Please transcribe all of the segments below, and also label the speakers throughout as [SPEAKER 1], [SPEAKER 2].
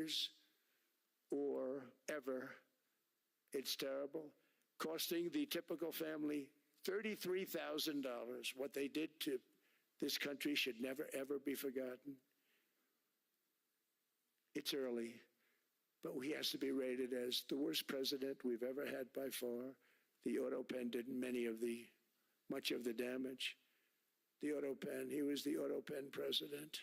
[SPEAKER 1] years or ever. It's terrible. Costing the typical family $33,000. What they did to this country should never, ever be forgotten. It's early, but he has to be rated as the worst president we've ever had by far. The auto pen did much of the damage. The auto pen, he was the auto pen president,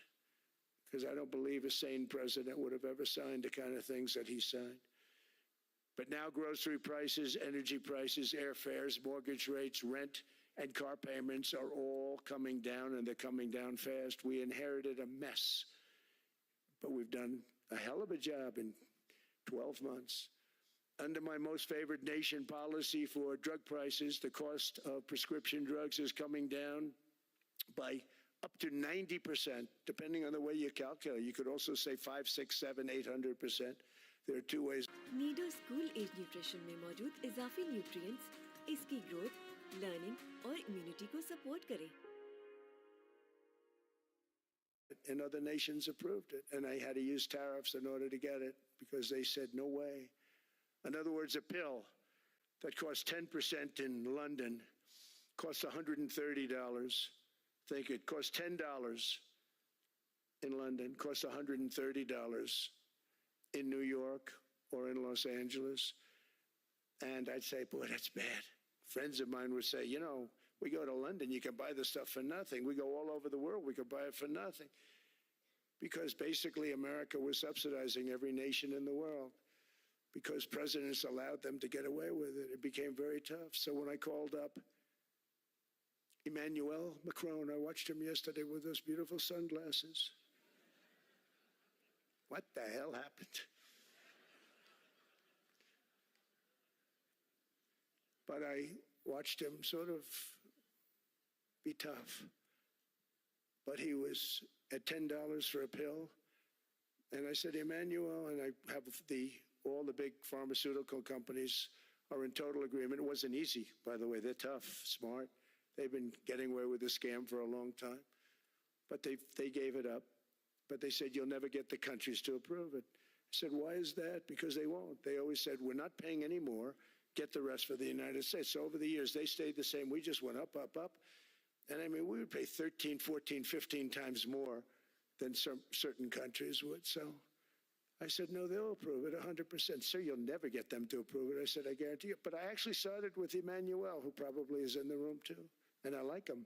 [SPEAKER 1] because I don't believe a sane president would have ever signed the kind of things that he signed. But now grocery prices, energy prices, airfares, mortgage rates, rent, and car payments are all coming down, and they're coming down fast. We inherited a mess, but we've done a hell of a job in 12 months. Under my most favored nation policy for drug prices, the cost of prescription drugs is coming down by up to 90%, depending on the way you calculate. You could also say 5, 6, 7, 800%. There are two ways.
[SPEAKER 2] Nido school age nutrition में मौजूद इजाफी nutrients इसकी growth, learning और immunity को support करें.
[SPEAKER 1] And other nations approved it, and I had to use tariffs in order to get it because they said no way. In other words, a pill that costs 10% in London costs $130. Think it costs $10 in London, costs $130 in New York or in Los Angeles. And I'd say, boy, that's bad. Friends of mine would say, you know, we go to London, you can buy the stuff for nothing. We go all over the world, we could buy it for nothing. Because basically America was subsidizing every nation in the world because presidents allowed them to get away with it. It became very tough. So when I called up Emmanuel Macron, I watched him yesterday with those beautiful sunglasses. What the hell happened? But I watched him sort of be tough. But he was at $10 for a pill. And I said, Emmanuel, and I have all the big pharmaceutical companies are in total agreement. It wasn't easy, by the way. They're tough, smart. They've been getting away with the scam for a long time. But they gave it up. But they said, you'll never get the countries to approve it. I said, why is that? Because they won't. They always said, we're not paying any more. Get the rest for the United States. So over the years, they stayed the same. We just went up, up, up. And I mean, we would pay 13, 14, 15 times more than certain countries would. So I said, no, they'll approve it 100%. Sir, you'll never get them to approve it. I said, I guarantee you. But I actually started with Emmanuel, who probably is in the room too. And I like him.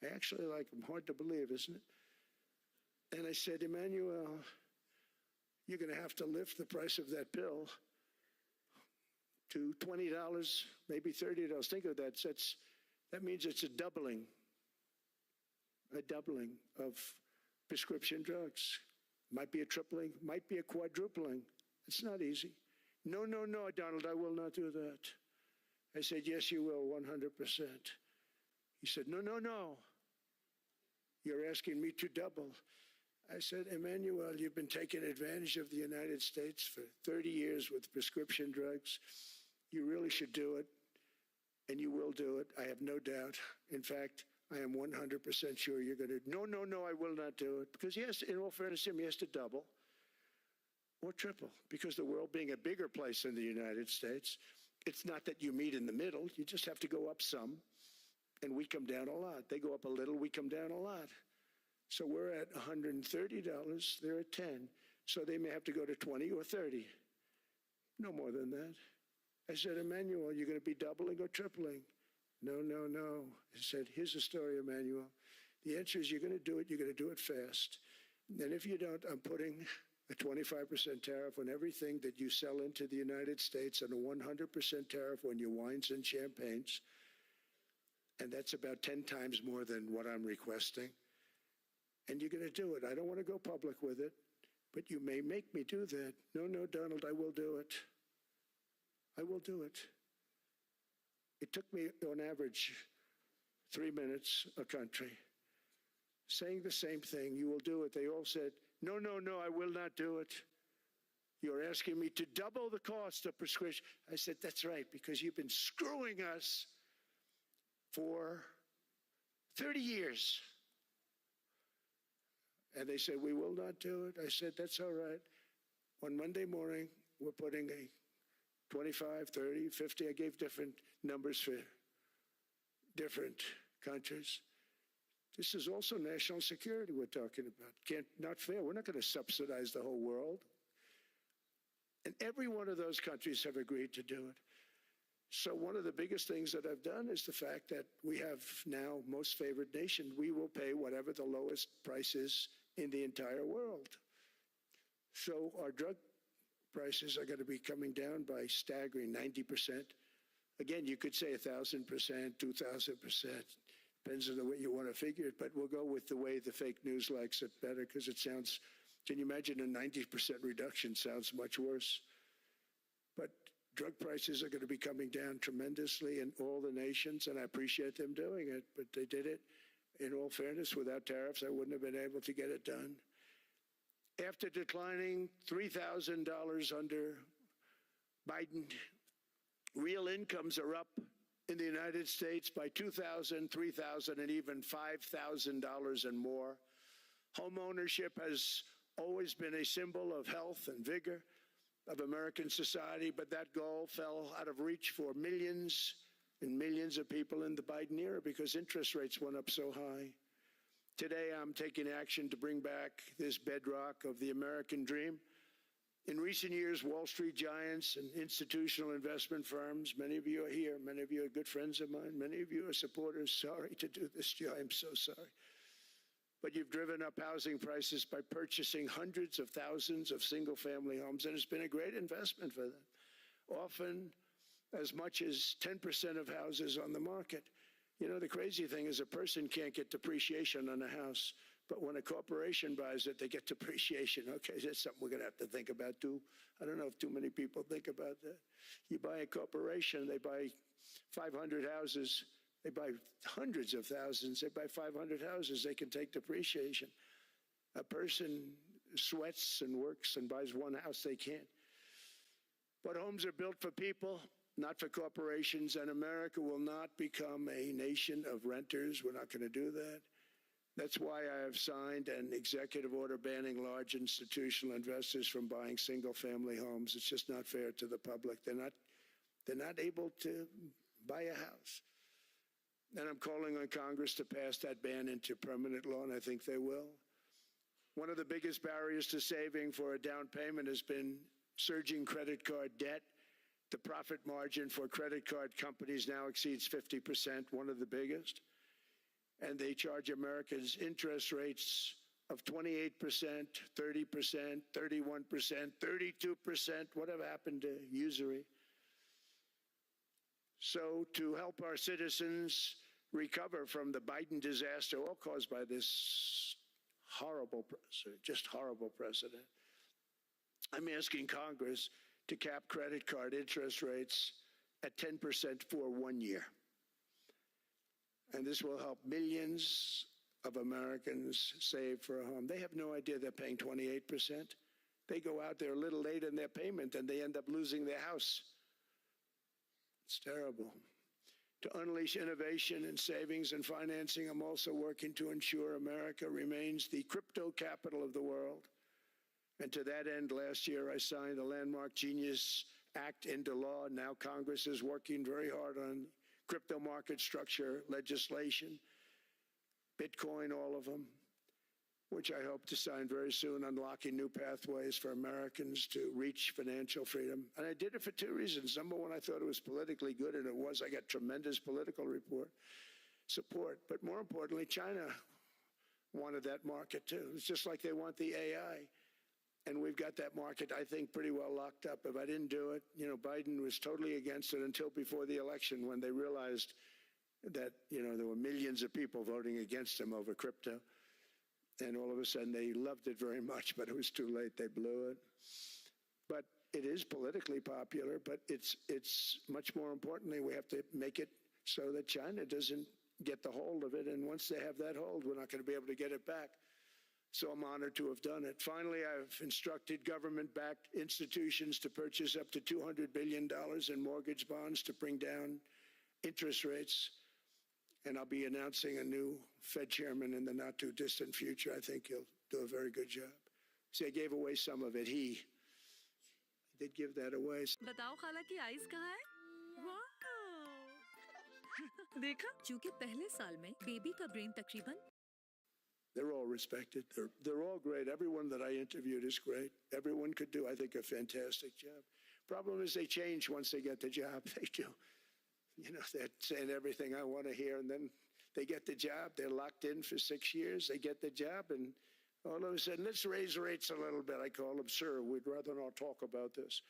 [SPEAKER 1] I actually like him. Hard to believe, isn't it? And I said, Emmanuel, you're going to have to lift the price of that pill to $20, maybe $30. Think of that. That means it's a doubling of prescription drugs. Might be a tripling, might be a quadrupling. It's not easy. No, no, no, Donald, I will not do that. I said, yes, you will, 100%. He said, no, no, no. You're asking me to double. I said, Emmanuel, you've been taking advantage of the United States for 30 years with prescription drugs. You really should do it, and you will do it. I have no doubt. In fact, I am 100% sure you're going to. No, no, no, I will not do it. Because, yes, in all fairness, he has to double or triple. Because the world being a bigger place than the United States, it's not that you meet in the middle. You just have to go up some, and we come down a lot. They go up a little, we come down a lot. So we're at $130, they're at 10. So they may have to go to 20 or 30. No more than that. I said, Emmanuel, you're going to be doubling or tripling? No, no, no. I said, here's the story, Emmanuel. The answer is you're going to do it. You're going to do it fast. And if you don't, I'm putting a 25% tariff on everything that you sell into the United States and a 100% tariff on your wines and champagnes. And that's about 10 times more than what I'm requesting. And you're going to do it. I don't want to go public with it, but you may make me do that. No, no, Donald, I will do it. I will do it. It took me, on average, 3 minutes a country, saying the same thing. You will do it. They all said, no, no, no, I will not do it. You're asking me to double the cost of prescription. I said, that's right, because you've been screwing us for 30 years. And they said, we will not do it. I said, that's all right. On Monday morning, we're putting a 25, 30, 50, I gave different numbers for different countries. This is also national security we're talking about. Not fair. We're not going to subsidize the whole world. And every one of those countries have agreed to do it. So one of the biggest things that I've done is the fact that we have now most favored nation. We will pay whatever the lowest price is in the entire world. So our drug prices are going to be coming down by staggering 90%. Again, you could say 1,000%, 2,000%. Depends on the way you want to figure it, but we'll go with the way the fake news likes it better because it sounds, can you imagine a 90% reduction sounds much worse. But drug prices are going to be coming down tremendously in all the nations, and I appreciate them doing it, but they did it. In all fairness, without tariffs, I wouldn't have been able to get it done. After declining $3,000 under Biden, real incomes are up in the United States by $2,000, $3,000, and even $5,000 and more. Home ownership has always been a symbol of health and vigor of American society, but that goal fell out of reach for millions and millions of people in the Biden era because interest rates went up so high. Today, I'm taking action to bring back this bedrock of the American dream. In recent years, Wall Street giants and institutional investment firms, many of you are here, many of you are good friends of mine, many of you are supporters. Sorry to do this to you, I'm so sorry. But you've driven up housing prices by purchasing hundreds of thousands of single-family homes, and it's been a great investment for them. Often as much as 10% of houses on the market. You know, the crazy thing is a person can't get depreciation on a house, but when a corporation buys it, they get depreciation. Okay, that's something we're going to have to think about too. I don't know if too many people think about that. You buy a corporation, they buy 500 houses. They buy hundreds of thousands. They buy 500 houses. They can take depreciation. A person sweats and works and buys one house, they can't. But homes are built for people, not for corporations, and America will not become a nation of renters. We're not going to do that. That's why I have signed an executive order banning large institutional investors from buying single-family homes. It's just not fair to the public. They're not able to buy a house. And I'm calling on Congress to pass that ban into permanent law, and I think they will. One of the biggest barriers to saving for a down payment has been surging credit card debt. The profit margin for credit card companies now exceeds 50%, one of the biggest. And they charge Americans interest rates of 28%, 30%, 31%, 32%. Whatever happened to usury? So to help our citizens recover from the Biden disaster, all caused by this horrible precedent, I'm asking Congress to cap credit card interest rates at 10% for 1 year. And this will help millions of Americans save for a home. They have no idea they're paying 28%. They go out there a little late in their payment and they end up losing their house. It's terrible. To unleash innovation in savings and financing, I'm also working to ensure America remains the crypto capital of the world. And to that end, last year, I signed the landmark Genius Act into law. Now Congress is working very hard on crypto market structure legislation, Bitcoin, all of them, which I hope to sign very soon, unlocking new pathways for Americans to reach financial freedom. And I did it for two reasons. Number one, I thought it was politically good, and it was. I got tremendous political support. But more importantly, China wanted that market too. It's just like they want the AI. And we've got that market, I think, pretty well locked up. If I didn't do it, Biden was totally against it until before the election when they realized that, there were millions of people voting against him over crypto. And all of a sudden, they loved it very much, but it was too late. They blew it. But it is politically popular, but it's much more importantly, we have to make it so that China doesn't get the hold of it. And once they have that hold, we're not going to be able to get it back. So I'm honored to have done it. Finally, I've instructed government-backed institutions to purchase up to $200 billion in mortgage bonds to bring down interest rates. And I'll be announcing a new Fed chairman in the not-too-distant future. I think he'll do a very good job. See, I gave away some of it. they'd give that away.
[SPEAKER 3] बताओ खाला की ice कहाँ है? Wow! देखा? चूंकि पहले साल में बेबी का ब्रेन तकरीबन
[SPEAKER 1] They're all respected. They're all great. Everyone that I interviewed is great. Everyone could do, I think, a fantastic job. Problem is they change once they get the job. They do. You know, they're saying everything I want to hear, and then they get the job. They're locked in for 6 years. They get the job, and all of a sudden, let's raise rates a little bit. I call them, sir, we'd rather not talk about this.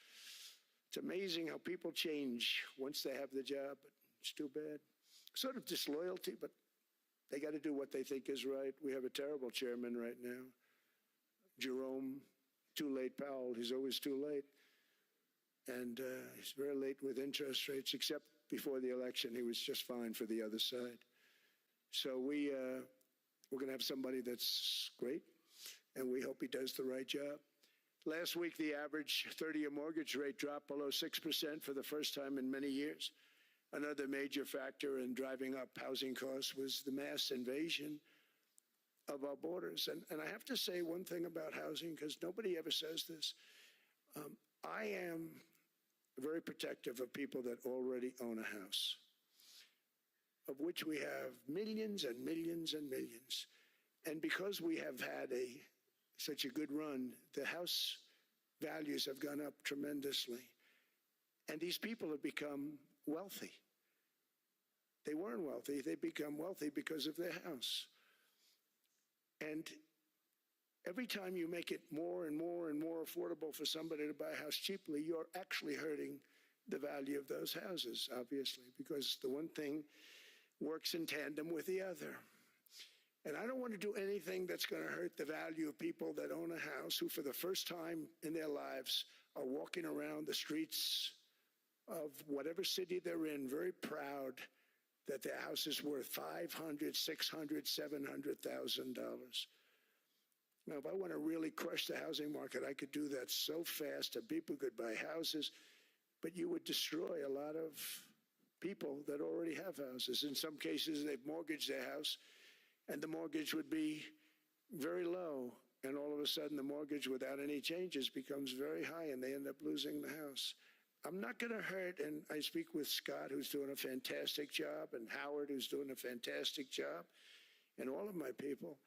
[SPEAKER 1] It's amazing how people change once they have the job, but it's too bad. Sort of disloyalty, but they got to do what they think is right. We have a terrible chairman right now. Jerome, too late Powell. He's always too late. And he's very late with interest rates, except before the election. He was just fine for the other side. So we're going to have somebody that's great, and we hope he does the right job. Last week, the average 30-year mortgage rate dropped below 6% for the first time in many years. Another major factor in driving up housing costs was the mass invasion of our borders. And I have to say one thing about housing, because nobody ever says this. I am very protective of people that already own a house, of which we have millions and millions and millions. And because we have had such a good run, the house values have gone up tremendously. And these people have become wealthy. They weren't wealthy. They become wealthy because of their house. And every time you make it more and more and more affordable for somebody to buy a house cheaply, you're actually hurting the value of those houses, obviously, because the one thing works in tandem with the other. And I don't want to do anything that's going to hurt the value of people that own a house who, for the first time in their lives, are walking around the streets of whatever city they're in, very proud that their house is worth $500,000, $600,000, $700,000. Now, if I want to really crush the housing market, I could do that so fast that people could buy houses, but you would destroy a lot of people that already have houses. In some cases, they've mortgaged their house, and the mortgage would be very low, and all of a sudden the mortgage without any changes becomes very high, and they end up losing the house. I'm not going to hurt, and I speak with Scott, who's doing a fantastic job, and Howard, who's doing a fantastic job, and all of my people.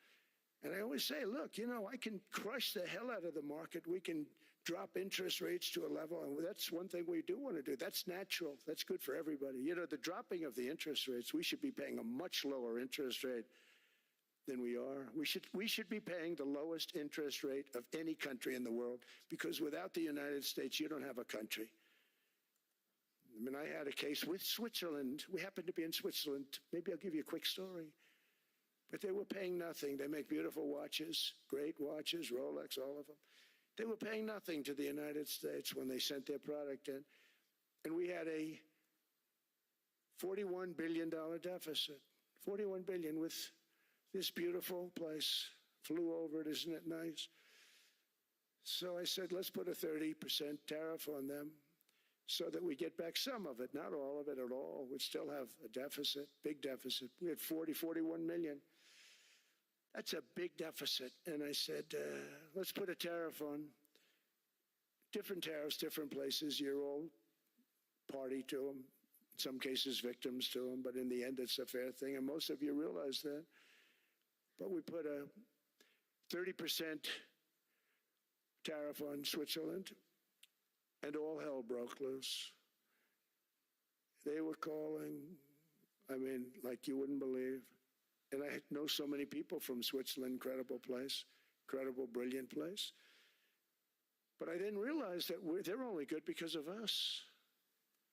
[SPEAKER 1] And I always say, look, you know, I can crush the hell out of the market. We can drop interest rates to a level, and that's one thing we do want to do. That's natural. That's good for everybody. You know, the dropping of the interest rates, we should be paying a much lower interest rate than we are. We should be paying the lowest interest rate of any country in the world, because without the United States, you don't have a country. I mean, I had a case with Switzerland. We happened to be in Switzerland. Maybe I'll give you a quick story. But they were paying nothing. They make beautiful watches, great watches, Rolex, all of them. They were paying nothing to the United States when they sent their product in. And we had a $41 billion deficit. $41 billion with this beautiful place. Flew over it, isn't it nice? So I said, let's put a 30% tariff on them, so that we get back some of it, not all of it at all. We'd still have a deficit, big deficit. We had 41 million. That's a big deficit. And I said, let's put a tariff on. Different tariffs, different places. You're all party to them. In some cases, victims to them. But in the end, it's a fair thing. And most of you realize that. But we put a 30% tariff on Switzerland, and all hell broke loose. They were calling, I mean, like you wouldn't believe. And I know so many people from Switzerland, incredible place, incredible, brilliant place. But I didn't realize that they're only good because of us.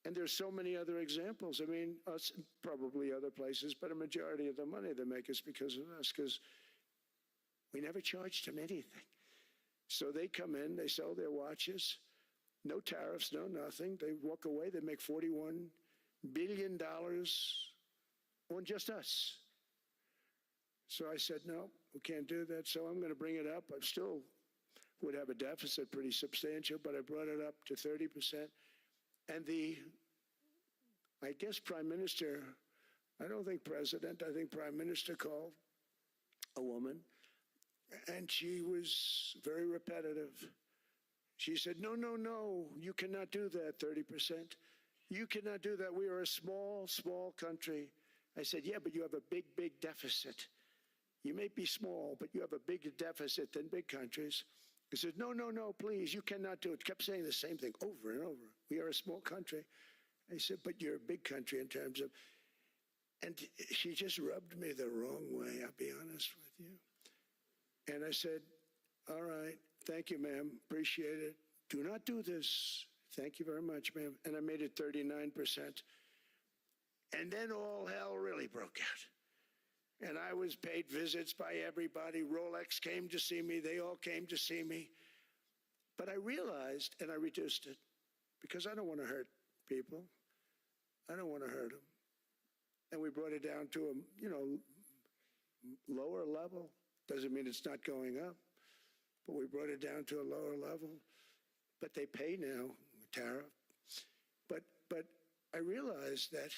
[SPEAKER 1] And there's so many other examples. I mean, us, probably other places, but a majority of the money they make is because of us, because we never charged them anything. So they come in, they sell their watches, no tariffs, no nothing. They walk away, they make $41 billion on just us. So I said, no, we can't do that. So I'm going to bring it up. I still would have a deficit pretty substantial, but I brought it up to 30%. And I guess Prime Minister, I don't think President, I think Prime Minister called a woman, and she was very repetitive. She said, no, no, no, you cannot do that, 30%. You cannot do that. We are a small, small country. I said, yeah, but you have a big, big deficit. You may be small, but you have a bigger deficit than big countries. He said, no, no, no, please, you cannot do it. Kept saying the same thing over and over. We are a small country. I said, but you're a big country in terms of, and she just rubbed me the wrong way, I'll be honest with you. And I said, all right, thank you, ma'am, appreciate it. Do not do this. Thank you very much, ma'am. And I made it 39%. And then all hell really broke out. And I was paid visits by everybody. Rolex came to see me. They all came to see me. But I realized, and I reduced it, because I don't want to hurt people. I don't want to hurt them. And we brought it down to a, lower level. Doesn't mean it's not going up, but we brought it down to a lower level. But they pay now, tariff. But I realized that